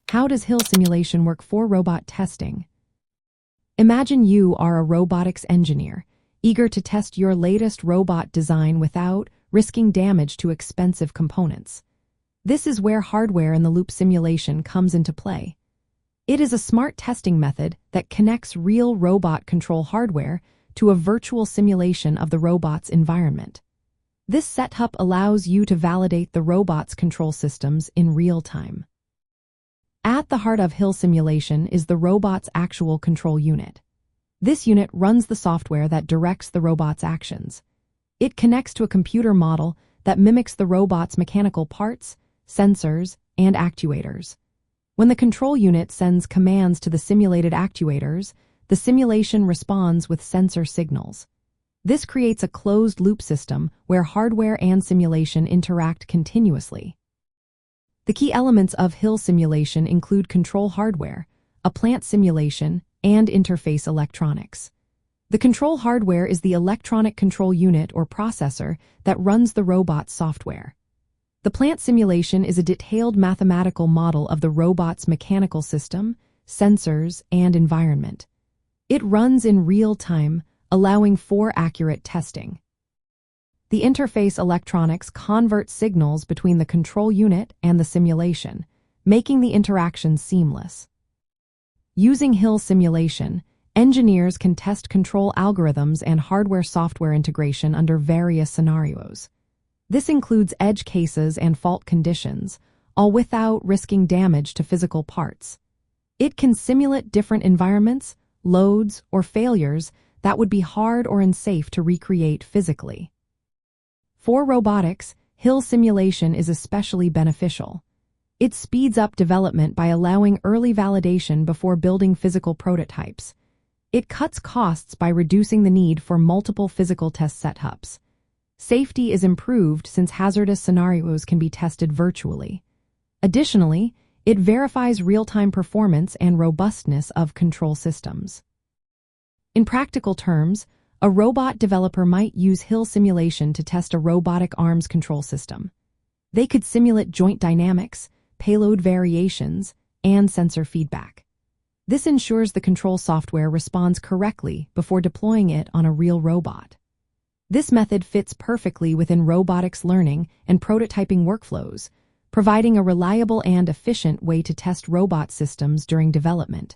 How does HIL simulation work for robot testing? Imagine you are a robotics engineer, eager to test your latest robot design without risking damage to expensive components. This is where hardware-in-the-loop simulation comes into play. It is a smart testing method that connects real robot control hardware to a virtual simulation of the robot's environment. This setup allows you to validate the robot's control systems in real time. At the heart of HIL simulation is the robot's actual control unit. This unit runs the software that directs the robot's actions. It connects to a computer model that mimics the robot's mechanical parts, sensors, and actuators. When the control unit sends commands to the simulated actuators, the simulation responds with sensor signals. This creates a closed-loop system where hardware and simulation interact continuously. The key elements of HIL simulation include control hardware, a plant simulation, and interface electronics. The control hardware is the electronic control unit or processor that runs the robot's software. The plant simulation is a detailed mathematical model of the robot's mechanical system, sensors, and environment. It runs in real time, allowing for accurate testing. The interface electronics convert signals between the control unit and the simulation, making the interaction seamless. Using HIL simulation, engineers can test control algorithms and hardware-software integration under various scenarios. This includes edge cases and fault conditions, all without risking damage to physical parts. It can simulate different environments, loads, or failures that would be hard or unsafe to recreate physically. For robotics, HIL simulation is especially beneficial. It speeds up development by allowing early validation before building physical prototypes. It cuts costs by reducing the need for multiple physical test setups. Safety is improved since hazardous scenarios can be tested virtually. Additionally, it verifies real-time performance and robustness of control systems. In practical terms, a robot developer might use HIL simulation to test a robotic arms control system. They could simulate joint dynamics, payload variations, and sensor feedback. This ensures the control software responds correctly before deploying it on a real robot. This method fits perfectly within robotics learning and prototyping workflows, providing a reliable and efficient way to test robot systems during development.